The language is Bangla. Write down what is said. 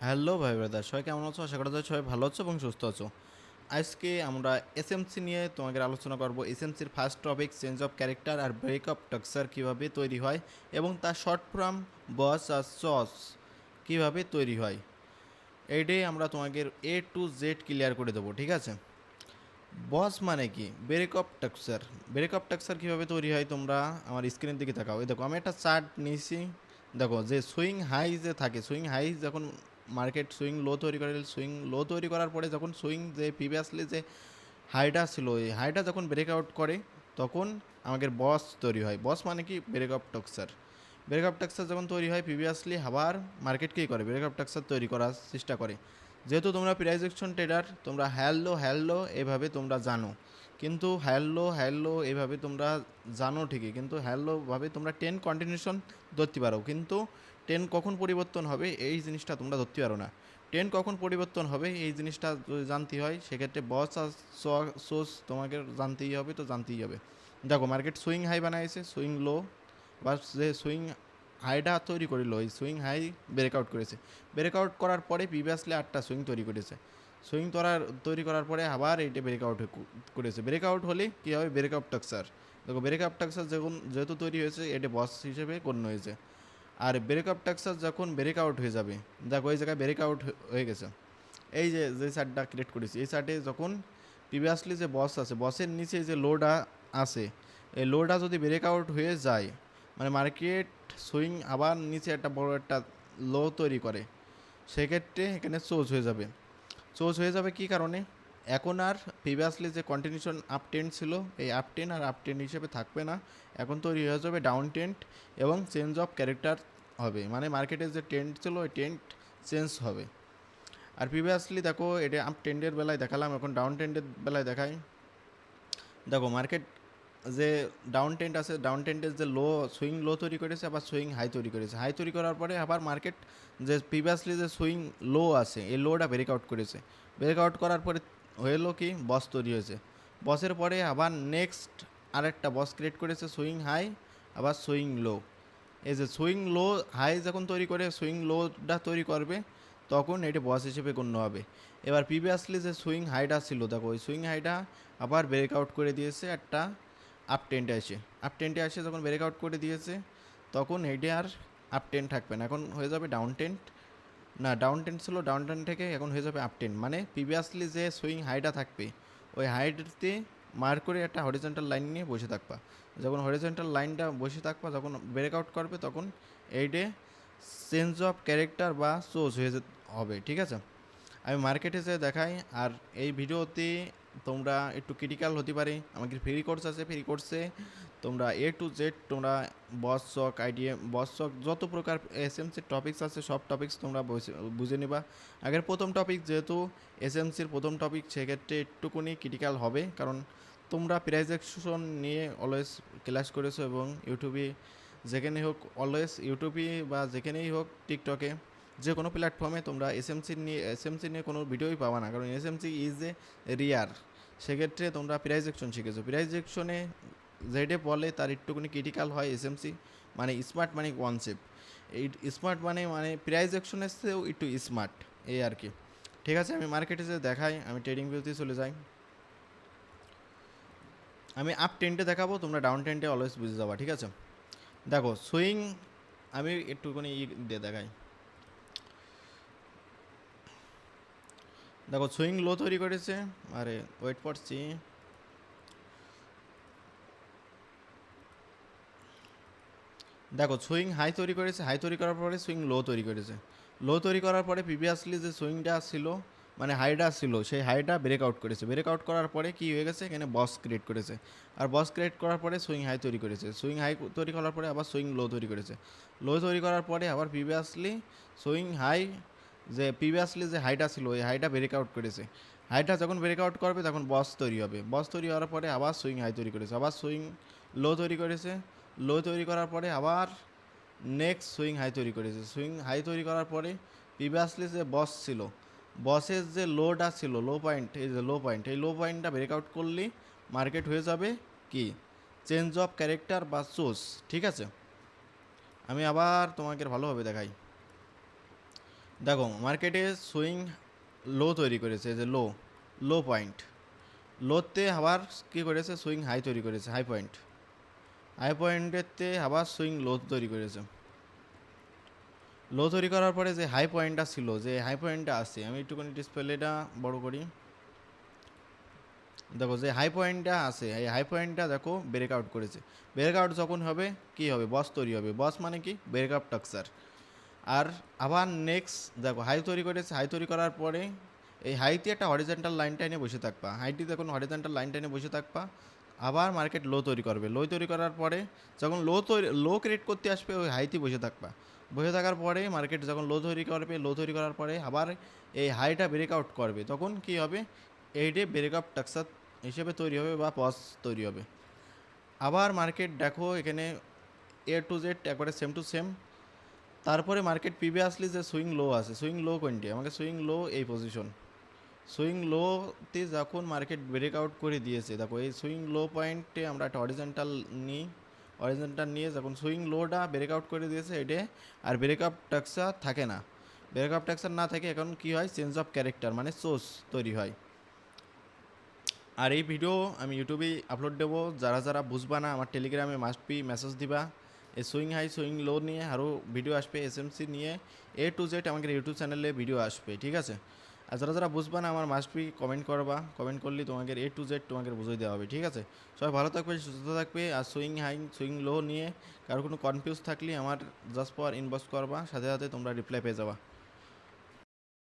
হ্যালো ভাই ব্রাদার, সবাই কেমন আছো? আশা করা যায় সবাই ভালো আছো এবং সুস্থ আছো। আজকে আমরা এসএমসি নিয়ে তোমাদের আলোচনা করব। এসএমসির first topic change of character আর ব্রেক অফ টাক্সার কীভাবে তৈরি হয় এবং তার শর্ট ফর্ম বস আর সস কীভাবে তৈরি হয়, এইটাই আমরা তোমাদের A to Z ক্লিয়ার করে দেবো, ঠিক আছে? বস মানে কি? Break of structure. Break of structure কীভাবে তৈরি হয় তোমরা আমার স্ক্রিনের দিকে তাকাও। এই দেখো, আমি একটা চার্ট নিয়েছি। দেখো, যে সুইং হাই যে থাকে, সুইং হাই যখন মার্কেট সুইং লো তৈরি করে, সুইং লো তৈরি করার পরে যখন সুইং যে প্রিভিয়াসলি যে হাইটা ছিল, এই হাইটা যখন ব্রেক আউট করে তখন আমাদের বস তৈরি হয়। বস মানে কি? Break of structure. Break of structure যখন তৈরি হয় প্রিভিয়াসলি আবার মার্কেট কী করে? ব্রেক অফ টাক্সার তৈরি করার চেষ্টা করে। যেহেতু তোমরা প্রাইস অ্যাকশন ট্রেডার, তোমরা হ্যালো এভাবে তোমরা জানো, কিন্তু হ্যালো এভাবে তোমরা জানো ঠিকই, কিন্তু হ্যালোভাবে তোমরা 10 কন্টিনিউশন ধরতে পারো, কিন্তু 10 কখন পরিবর্তন হবে এই জিনিসটা তোমরা ধরতে পারো না। 10 কখন পরিবর্তন হবে এই জিনিসটা যদি জানতে হয়, সেক্ষেত্রে বস আর সোর্স তোমাকে জানতেই হবে, তো জানতেই হবে। দেখো, মার্কেট সুইং হাই বানাইছে, সুইং লো বা যে সুইং হাইটা তৈরি করিল, ওই সুইং হাই ব্রেকআউট করেছে। ব্রেকআউট করার পরে প্রিভিয়াসলি 8টা সুইং তৈরি করেছে। সুইং তৈরি করার পরে আবার এইটা ব্রেকআউট করেছে। ব্রেকআউট হলে কী হবে? ব্রেকআপ টাক্সার। দেখো, ব্রেকআপ টাক্সার যখন যেহেতু তৈরি হয়েছে, এটা বস হিসেবে গণ্য হয়েছে। আর ব্রেকআপ টাক্সার যখন ব্রেকআউট হয়ে যাবে, দেখো ওই জায়গায় ব্রেকআউট হয়ে গেছে। এই যে যে চার্টটা ক্রিয়েট করেছি, এই চার্টে যখন প্রিভিয়াসলি যে বস আছে, বসের নিচে যে লোডা আছে, এই লোডা যদি ব্রেকআউট হয়ে যায়, মানে মার্কেট সুইং আবার নিচে একটা বড় একটা লো তৈরি করে, সেক্ষেত্রে এখানে সোজ হয়ে যাবে। সোজ হয়ে যাবে কী কারণে? এখন আর প্রিভিয়াসলি যে কন্টিনিউশন আপ ট্রেন্ড ছিল, এই আপ ট্রেন্ড আর আপ ট্রেন্ড হিসেবে থাকবে না। এখন তৈরি হয়ে যাবে ডাউন ট্রেন্ড এবং চেঞ্জ অফ ক্যারেক্টার হবে, মানে মার্কেটের যে ট্রেন্ড ছিল ওই ট্রেন্ড চেঞ্জ হবে। আর প্রিভিয়াসলি দেখো, এটা আপ ট্রেন্ডের বেলায় দেখালাম, এখন ডাউন ট্রেন্ডের বেলায় দেখাই। দেখো, মার্কেট যে ডাউন ট্রেন্ড আছে, ডাউন ট্রেন্ডের যে লো সুইং লো তৈরি করেছে, আবার সুইং হাই তৈরি করেছে। হাই তৈরি করার পরে আবার মার্কেট যে প্রিভিয়াসলি যে সুইং লো আছে, এই লোটা ব্রেকআউট করেছে। ব্রেকআউট করার পরে হলো কি? বস তৈরি হয়েছে। বসের পরে আবার নেক্সট আরেকটা বস ক্রিয়েট করেছে, সুইং হাই আবার সুইং লো। এই যে সুইং লো হাই যখন তৈরি করে সুইং লোটা তৈরি করবে, তখন এটি বস হিসেবে গণ্য হবে। এবার প্রিভিয়াসলি যে সুইং হাইটা ছিল, দেখো ওই সুইং হাইটা আবার ব্রেকআউট করে দিয়েছে একটা আপ টেন্টে আসে। আপ টেন্টে আসে যখন ব্রেকআউট করে দিয়েছে, তখন এটি আর আপ টেন্ট থাকবে না, এখন হয়ে যাবে ডাউন টেন্ট। না, ডাউন টেন্ট ছিল, ডাউন টেন্ট থেকে এখন হয়ে যাবে আপ টেন্ট। মানে প্রিভিয়াসলি যে সুইং হাইটা থাকবে, ওই হাইটতে মার্ক করে একটা হরিজেন্টাল লাইন নিয়ে বসে থাকবা। যখন হরিজেন্টাল লাইনটা বসে থাকবা, যখন ব্রেকআউট করবে, তখন এইটে চেঞ্জ অফ ক্যারেক্টার বা সোজ হয়ে হবে, ঠিক আছে? আমি মার্কেটে যে দেখাই। আর এই ভিডিওতে তোমরা একটু ক্রিটিক্যাল হতে পারে, আমাদের ফ্রি কোর্স আছে, ফ্রি কোর্সে তোমরা A to Z তোমরা বস চক আইডিএম বস চক যত প্রকার এসএমসির টপিক্স আছে, সব টপিক্স তোমরা বুঝে নিবা। আগের প্রথম টপিক যেহেতু এসএমসির প্রথম টপিক, সেক্ষেত্রে একটুকুনি ক্রিটিক্যাল হবে, কারণ তোমরা প্রাইজেকশন নিয়ে অলওয়েজ ক্লাস করেছো, এবং ইউটিউবে যেখানেই হোক, অলওয়েজ ইউটিউবে বা যেখানেই হোক, টিকটকে, যে কোনো প্ল্যাটফর্মে তোমরা এসএমসি নিয়ে কোনো ভিডিওই পাবা না, কারণ এসএমসি ইজ এ রিয়ার। সেক্ষেত্রে তোমরা প্রাইজেকশন শিখেছো, প্রাইজেকশনে যেটা বলে তার একটুখানি ক্রিটিক্যাল হয় এসএমসি, মানে স্মার্ট মানে কনসেপ্ট। এই স্মার্ট মানে প্রাইজেকশনের চেয়েও একটু স্মার্ট, এই আর কি। ঠিক আছে, আমি মার্কেটে যে দেখাই, আমি ট্রেডিং ভিউতে চলে যাই। আমি আপ টেন্টে দেখাবো, তোমরা ডাউন টেন্টে অলওয়েজ বুঝে যাবা, ঠিক আছে? দেখো সুইং, আমি একটুখানি দিয়ে দেখাই। দেখো, সুইং লো তৈরি করেছে, আরে ওয়েট করছি। দেখো, সুইং হাই তৈরি করেছে, হাই তৈরি করার পরে সুইং লো তৈরি করেছে। লো তৈরি করার পরে প্রিভিয়াসলি যে সুইংটা ছিল, মানে হাইটা ছিল, সেই হাইটা ব্রেকআউট করেছে। ব্রেকআউট করার পরে কি হয়ে গেছে? এখানে বস ক্রিয়েট করেছে। আর বস ক্রিয়েট করার পরে সুইং হাই তৈরি করেছে। সুইং হাই তৈরি করার পরে আবার সুইং লো তৈরি করেছে। লো তৈরি করার পরে আবার প্রিভিয়াসলি সুইং হাই, যে প্রিভিয়াসলি যে হাইটা ছিল, ওই হাইটা ব্রেকআউট করেছে। হাইটা যখন ব্রেকআউট করবে, তখন বস তৈরি হবে। বস তৈরি হওয়ার পরে আবার সুইং হাই তৈরি করেছে, আবার সুইং লো তৈরি করেছে। লো তৈরি করার পরে আবার নেক্সট সুইং হাই তৈরি করেছে। সুইং হাই তৈরি করার পরে প্রিভিয়াসলি যে বস ছিল, বসের যে লোটা ছিল, লো পয়েন্ট, এই যে লো পয়েন্ট, এই লো পয়েন্টটা ব্রেকআউট করলে মার্কেট হয়ে যাবে কি? চেঞ্জ অফ ক্যারেক্টার বা সোর্স, ঠিক আছে? আমি আবার তোমাকে ভালোভাবে দেখাই। দেখো মার্কেটে সুইং লো তৈরি করেছে, যে লো লো পয়েন্ট, লোতে আবার কী করেছে সুইং হাই তৈরি করেছে, হাই পয়েন্ট, হাই পয়েন্টেতে আবার সুইং লো তৈরি করেছে। লো তৈরি করার পরে যে হাই পয়েন্টটা ছিল, যে হাই পয়েন্টটা আছে, আমি একটুখানি ডিসপ্লেটা বড় করি। দেখো যে হাই পয়েন্টটা আছে, এই হাই পয়েন্টটা দেখো ব্রেকআউট করেছে। ব্রেকআউট যখন হবে কি হবে, বস তৈরি হবে। বস মানে কি, ব্রেকআপ টাক্সার। আর আবার নেক্সট দেখো হাই তৈরি করেছে, হাই তৈরি করার পরে এই হাইতে একটা হরিজেন্টাল লাইন টাইনে বসে থাকবা, হাইটি যখন হরিজেন্টাল লাইন টাইনে বসে থাকবা, আবার মার্কেট লো তৈরি করবে। লো তৈরি করার পরে যখন লো ক্রিয়েট করতে আসবে, ওই হাইতে বসে থাকবা। বসে থাকার পরে মার্কেট যখন লো তৈরি করবে, লো তৈরি করার পরে আবার এই হাইটা ব্রেকআউট করবে, তখন কি হবে, এইটে ব্রেকআপ টাক্সার হিসেবে তৈরি হবে বা পজ তৈরি হবে। আবার মার্কেট দেখো এখানে এ টু জেড একবারে সেম টু সেম। তারপরে মার্কেট প্রিভিয়াসলি যে সুইং লো আছে, সুইং লো কোনটি, আমাকে সুইং লো এই পজিশন, সুইং লোতে যখন মার্কেট ব্রেকআউট করে দিয়েছে, দেখো এই সুইং লো পয়েন্টে আমরা একটা অরিজেন্টাল নিই, অরিজেন্টাল নিয়ে যখন সুইং লোটা ব্রেকআউট করে দিয়েছে এটা আর ব্রেকআপ টাক্সার থাকে না। ব্রেকআপ টাক্সার না থাকে, এখন কি হয়, চেঞ্জ অফ ক্যারেক্টার মানে সোর্স তৈরি হয়। আর এই ভিডিও আমি ইউটিউবে আপলোড দেবো, যারা যারা বুঝবা না আমার টেলিগ্রামে মাস্ট বি মেসেজ দিবা। এই সুইং হাই সুইং লো নিয়ে আরও ভিডিও আসবে, এসএমসি নিয়ে এ টু জেড আমাদের ইউটিউব চ্যানেলে ভিডিও আসবে, ঠিক আছে। আর যারা যারা বুঝবা না আমার মাস্ট বি কমেন্ট করবা, কমেন্ট করলে তোমাকে এ টু জেড তোমাকে বুঝিয়ে দেওয়া হবে, ঠিক আছে। সবাই ভালো থাকবে, সুস্থ থাকবে। আর সুইং হাই সুইং লো নিয়ে কারো কোনো কনফিউজ থাকলে আমার জাস্ট পর ইনবক্স করবা, সাথে সাথে তোমরা রিপ্লাই পেয়ে যাবা।